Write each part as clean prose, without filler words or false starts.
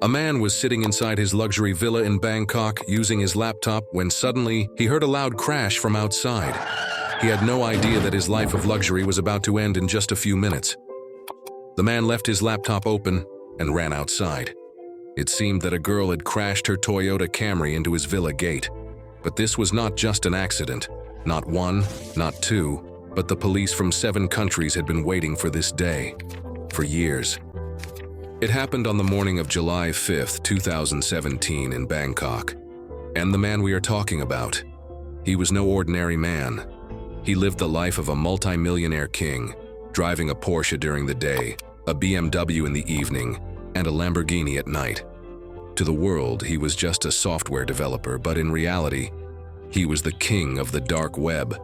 A man was sitting inside his luxury villa in Bangkok using his laptop when suddenly he heard a loud crash from outside. He had no idea that his life of luxury was about to end in just a few minutes. The man left his laptop open and ran outside. It seemed that a girl had crashed her Toyota Camry into his villa gate. But this was not just an accident. Not one, not two, but the police from 7 countries had been waiting for this day. For years. It happened on the morning of July 5th, 2017 in Bangkok. And the man we are talking about, he was no ordinary man. He lived the life of a multi-millionaire king, driving a Porsche during the day, a BMW in the evening, and a Lamborghini at night. To the world, he was just a software developer, but in reality, he was the king of the dark web,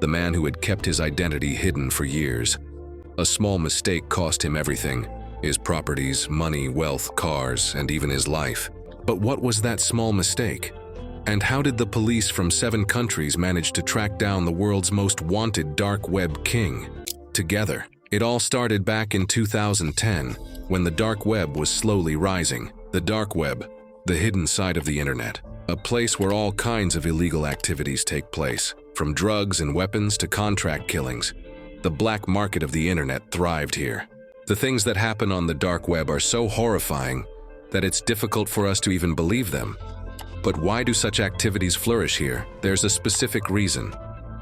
the man who had kept his identity hidden for years. A small mistake cost him everything: his properties, money, wealth, cars, and even his life. But what was that small mistake? And how did the police from 7 countries manage to track down the world's most wanted dark web king? Together. It all started back in 2010, when the dark web was slowly rising. The dark web, the hidden side of the internet, a place where all kinds of illegal activities take place, from drugs and weapons to contract killings. The black market of the internet thrived here. The things that happen on the dark web are so horrifying that it's difficult for us to even believe them. But why do such activities flourish here? There's a specific reason.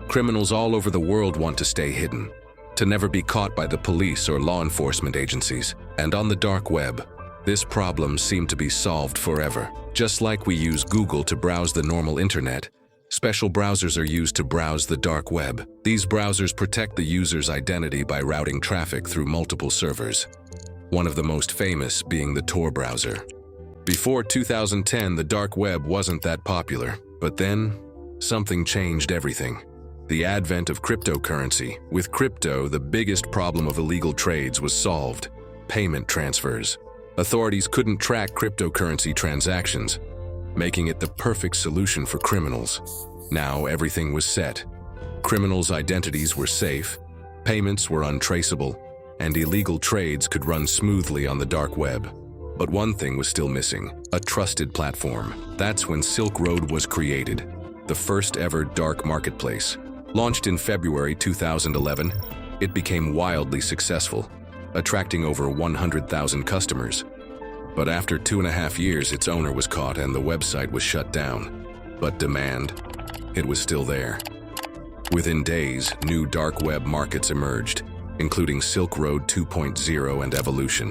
Criminals all over the world want to stay hidden, to never be caught by the police or law enforcement agencies. And on the dark web, this problem seemed to be solved forever. Just like we use Google to browse the normal internet, special browsers are used to browse the dark web. These browsers protect the user's identity by routing traffic through multiple servers, one of the most famous being the Tor browser. Before 2010, the dark web wasn't that popular, but then something changed everything. The advent of cryptocurrency. With crypto, the biggest problem of illegal trades was solved: payment transfers. Authorities couldn't track cryptocurrency transactions, making it the perfect solution for criminals. Now everything was set. Criminals' identities were safe, payments were untraceable, and illegal trades could run smoothly on the dark web. But one thing was still missing: a trusted platform. That's when Silk Road was created, the first ever dark marketplace. Launched in February 2011, it became wildly successful, attracting over 100,000 customers. But after 2.5 years, its owner was caught and the website was shut down. But demand, it was still there. Within days, new dark web markets emerged, including Silk Road 2.0 and Evolution.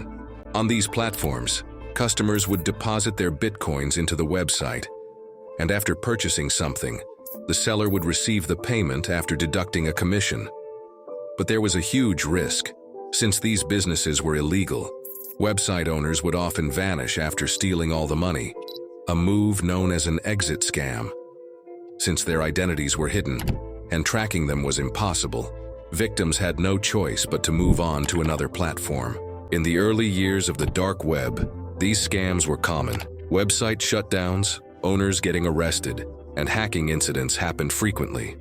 On these platforms, customers would deposit their bitcoins into the website, and after purchasing something, the seller would receive the payment after deducting a commission. But there was a huge risk. Since these businesses were illegal, website owners would often vanish after stealing all the money, a move known as an exit scam. Since their identities were hidden and tracking them was impossible, victims had no choice but to move on to another platform. In the early years of the dark web, these scams were common. Website shutdowns, owners getting arrested, and hacking incidents happened frequently.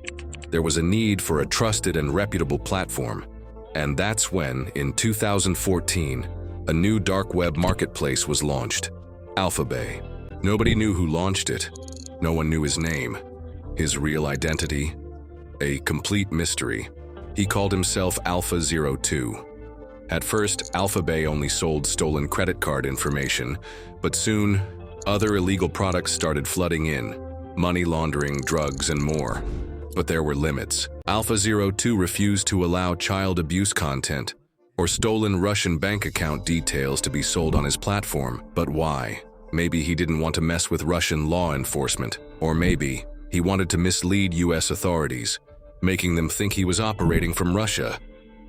There was a need for a trusted and reputable platform, and that's when, in 2014, a new dark web marketplace was launched: AlphaBay. Nobody knew who launched it. No one knew his name, his real identity, a complete mystery. He called himself Alpha02. At first, AlphaBay only sold stolen credit card information, but soon, other illegal products started flooding in: money laundering, drugs, and more. But there were limits. Alpha02 refused to allow child abuse content or stolen Russian bank account details to be sold on his platform. But why? Maybe he didn't want to mess with Russian law enforcement, or maybe he wanted to mislead US authorities, making them think he was operating from Russia,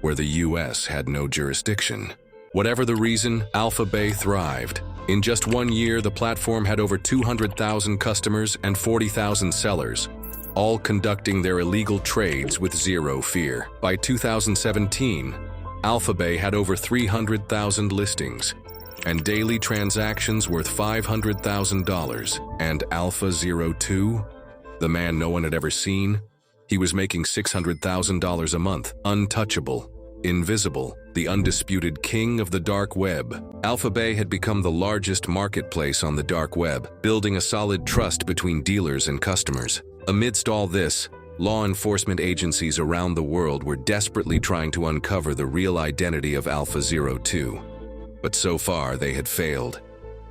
where the US had no jurisdiction. Whatever the reason, AlphaBay thrived. In just 1 year, the platform had over 200,000 customers and 40,000 sellers, all conducting their illegal trades with zero fear. By 2017, AlphaBay had over 300,000 listings and daily transactions worth $500,000. And Alpha02, the man no one had ever seen, he was making $600,000 a month, untouchable, invisible, the undisputed king of the dark web. AlphaBay had become the largest marketplace on the dark web, building a solid trust between dealers and customers. Amidst all this, law enforcement agencies around the world were desperately trying to uncover the real identity of Alpha02. But so far, they had failed.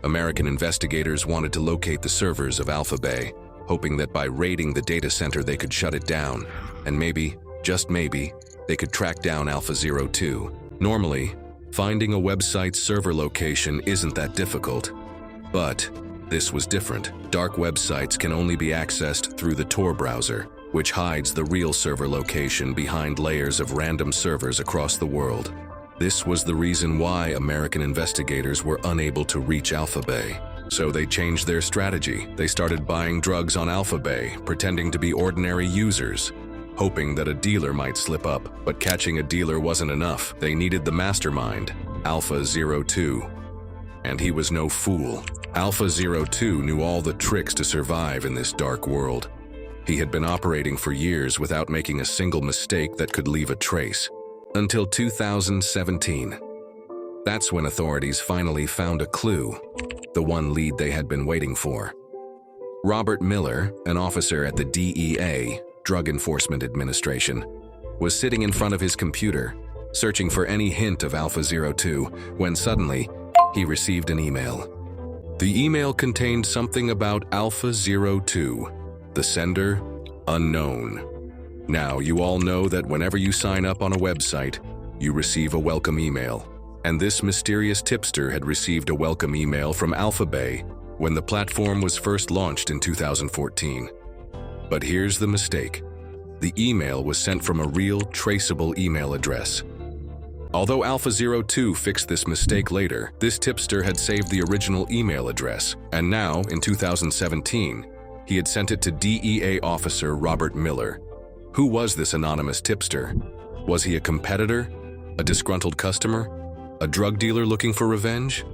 American investigators wanted to locate the servers of AlphaBay, hoping that by raiding the data center they could shut it down, and maybe, just maybe, they could track down Alpha02. Normally, finding a website's server location isn't that difficult. But this was different. Dark websites can only be accessed through the Tor browser, which hides the real server location behind layers of random servers across the world. This was the reason why American investigators were unable to reach AlphaBay. So they changed their strategy. They started buying drugs on AlphaBay, pretending to be ordinary users, hoping that a dealer might slip up. But catching a dealer wasn't enough. They needed the mastermind, Alpha02. And he was no fool. Alpha02 knew all the tricks to survive in this dark world. He had been operating for years without making a single mistake that could leave a trace. Until 2017. That's when authorities finally found a clue, the one lead they had been waiting for. Robert Miller, an officer at the DEA, Drug Enforcement Administration, was sitting in front of his computer, searching for any hint of Alpha02, when suddenly, he received an email. The email contained something about Alpha02, the sender, unknown. Now, you all know that whenever you sign up on a website, you receive a welcome email. And this mysterious tipster had received a welcome email from AlphaBay when the platform was first launched in 2014. But here's the mistake. The email was sent from a real, traceable email address. Although Alpha02 fixed this mistake later, this tipster had saved the original email address, and now, in 2017, he had sent it to DEA officer Robert Miller. Who was this anonymous tipster? Was he a competitor? A disgruntled customer? A drug dealer looking for revenge?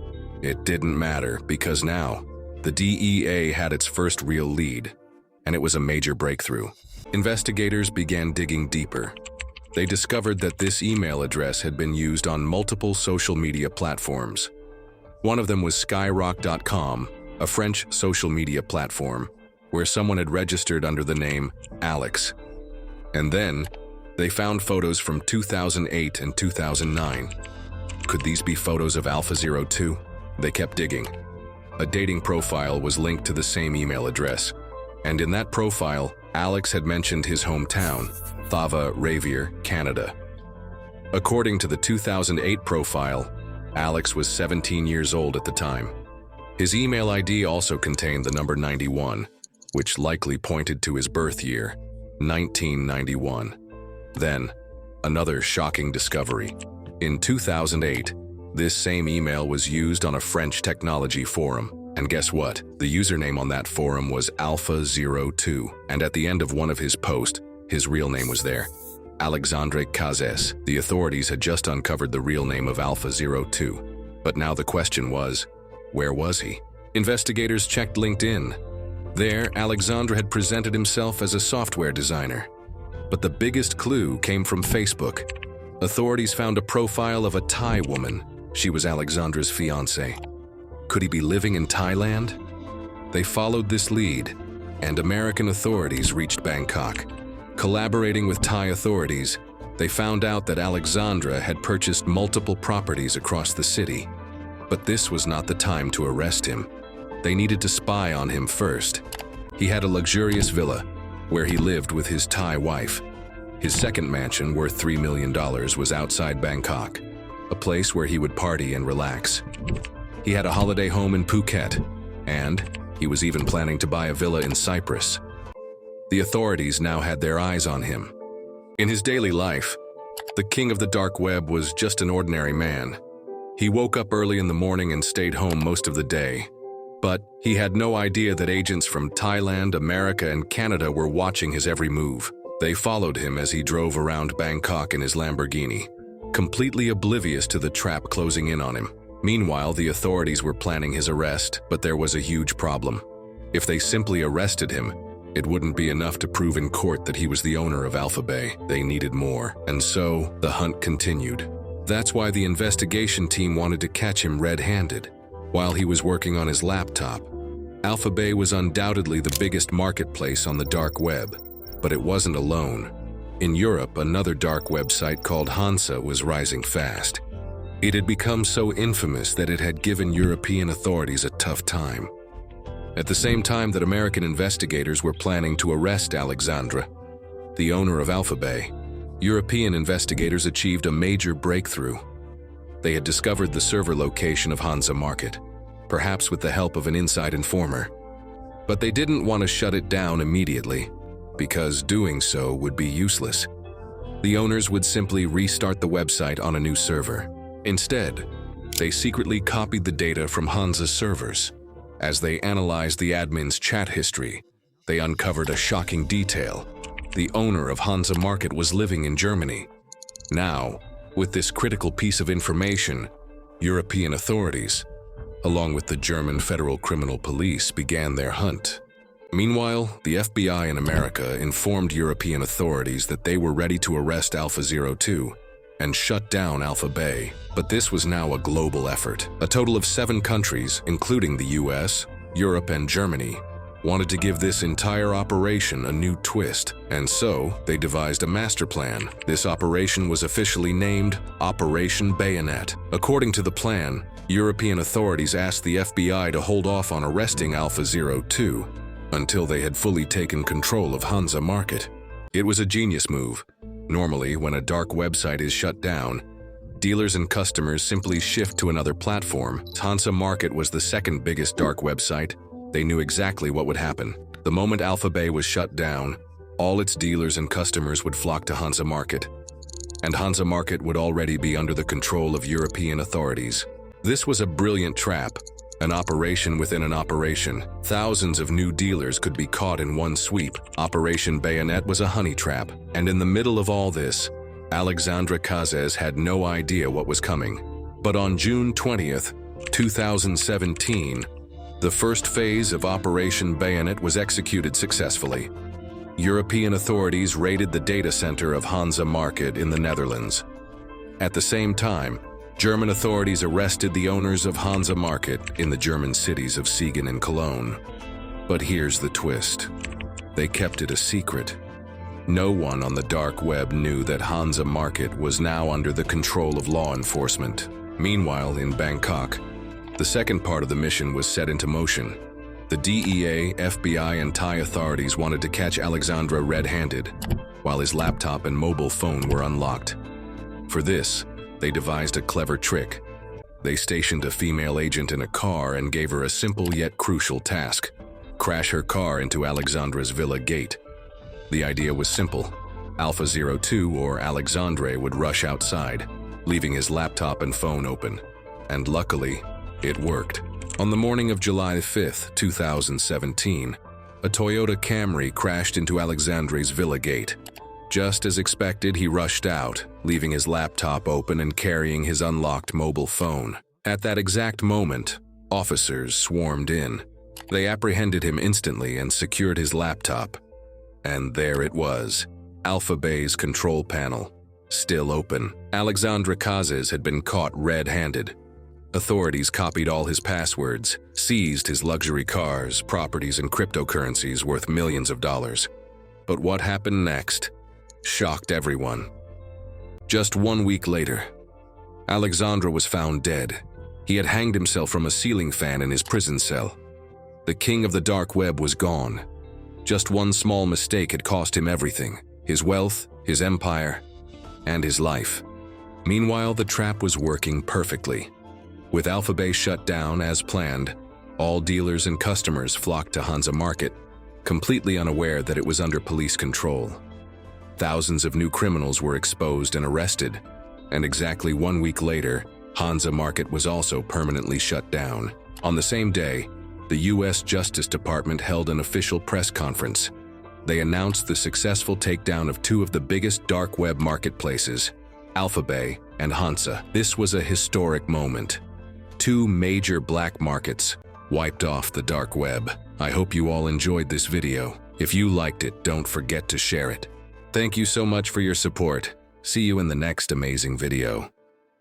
It didn't matter, because now, the DEA had its first real lead, and it was a major breakthrough. Investigators began digging deeper. They discovered that this email address had been used on multiple social media platforms. One of them was Skyrock.com, a French social media platform, where someone had registered under the name Alex. And then, they found photos from 2008 and 2009. Could these be photos of Alpha02? They kept digging. A dating profile was linked to the same email address, and in that profile, Alex had mentioned his hometown, Thava-Ravier, Canada. According to the 2008 profile, Alex was 17 years old at the time. His email ID also contained the number 91, which likely pointed to his birth year, 1991. Then, another shocking discovery. In 2008, this same email was used on a French technology forum. And guess what? The username on that forum was Alpha02. And at the end of one of his posts, his real name was there, Alexandre Cazes. The authorities had just uncovered the real name of Alpha02. But now the question was, where was he? Investigators checked LinkedIn. There, Alexandre had presented himself as a software designer. But the biggest clue came from Facebook. Authorities found a profile of a Thai woman. She was Alexandre's fiancée. Could he be living in Thailand? They followed this lead, and American authorities reached Bangkok. Collaborating with Thai authorities, they found out that Alexandre had purchased multiple properties across the city. But this was not the time to arrest him. They needed to spy on him first. He had a luxurious villa, where he lived with his Thai wife. His second mansion, worth $3 million, was outside Bangkok, a place where he would party and relax. He had a holiday home in Phuket, and he was even planning to buy a villa in Cyprus. The authorities now had their eyes on him. In his daily life, the king of the dark web was just an ordinary man. He woke up early in the morning and stayed home most of the day. But he had no idea that agents from Thailand, America, and Canada were watching his every move. They followed him as he drove around Bangkok in his Lamborghini, completely oblivious to the trap closing in on him. Meanwhile, the authorities were planning his arrest, but there was a huge problem. If they simply arrested him, It wouldn't be enough to prove in court that he was the owner of AlphaBay. They needed more, and so the hunt continued. That's why the investigation team wanted to catch him red-handed. While he was working on his laptop, AlphaBay was undoubtedly the biggest marketplace on the dark web, but it wasn't alone. In Europe, another dark website called Hansa was rising fast. It had become so infamous that it had given European authorities a tough time. At the same time that American investigators were planning to arrest Alexandre, the owner of AlphaBay, European investigators achieved a major breakthrough. They had discovered the server location of Hansa Market, perhaps with the help of an inside informer. But they didn't want to shut it down immediately, because doing so would be useless. The owners would simply restart the website on a new server. Instead, they secretly copied the data from Hansa's servers. As they analyzed the admin's chat history, they uncovered a shocking detail. The owner of Hansa Market was living in Germany. Now, with this critical piece of information, European authorities, along with the German Federal Criminal Police, began their hunt. Meanwhile, the FBI in America informed European authorities that they were ready to arrest Alpha02 and shut down AlphaBay. But this was now a global effort. A total of 7 countries, including the US, Europe, and Germany, wanted to give this entire operation a new twist, and so they devised a master plan. This operation was officially named Operation Bayonet. According to the plan, European authorities asked the FBI to hold off on arresting Alpha02 until they had fully taken control of Hansa Market. It was a genius move. Normally, when a dark website is shut down, dealers and customers simply shift to another platform. Hansa Market was the second biggest dark website. They knew exactly what would happen. The moment AlphaBay was shut down, all its dealers and customers would flock to Hansa Market, and Hansa Market would already be under the control of European authorities. This was a brilliant trap, an operation within an operation. Thousands of new dealers could be caught in one sweep. Operation Bayonet was a honey trap, and in the middle of all this, Alexandre Cazes had no idea what was coming. But on June 20th, 2017, the first phase of Operation Bayonet was executed successfully. European authorities raided the data center of Hansa Market in the Netherlands. At the same time, German authorities arrested the owners of Hansa Market in the German cities of Siegen and Cologne. But here's the twist. They kept it a secret. No one on the dark web knew that Hansa Market was now under the control of law enforcement. Meanwhile, in Bangkok, the second part of the mission was set into motion. The DEA, FBI, and Thai authorities wanted to catch Alexandre red-handed, while his laptop and mobile phone were unlocked. For this, they devised a clever trick. They stationed a female agent in a car and gave her a simple yet crucial task: crash her car into Alexandre's villa gate. The idea was simple. Alpha02, or Alexandre, would rush outside, leaving his laptop and phone open. And luckily, it worked. On the morning of July 5th, 2017, a Toyota Camry crashed into Alexandre's villa gate. Just as expected, he rushed out, leaving his laptop open and carrying his unlocked mobile phone. At that exact moment, officers swarmed in. They apprehended him instantly and secured his laptop. And there it was, AlphaBay's control panel, still open. Alexandre Cazes had been caught red-handed. Authorities copied all his passwords, seized his luxury cars, properties, and cryptocurrencies worth millions of dollars. But what happened next shocked everyone. Just 1 week later, Alexandre was found dead. He had hanged himself from a ceiling fan in his prison cell. The king of the dark web was gone. Just one small mistake had cost him everything: his wealth, his empire, and his life. Meanwhile, the trap was working perfectly. With AlphaBay shut down as planned, all dealers and customers flocked to Hansa Market, completely unaware that it was under police control. Thousands of new criminals were exposed and arrested, and exactly 1 week later, Hansa Market was also permanently shut down. On the same day, the U.S. Justice Department held an official press conference. They announced the successful takedown of 2 of the biggest dark web marketplaces, AlphaBay and Hansa. This was a historic moment. 2 major black markets wiped off the dark web. I hope you all enjoyed this video. If you liked it, don't forget to share it. Thank you so much for your support. See you in the next amazing video.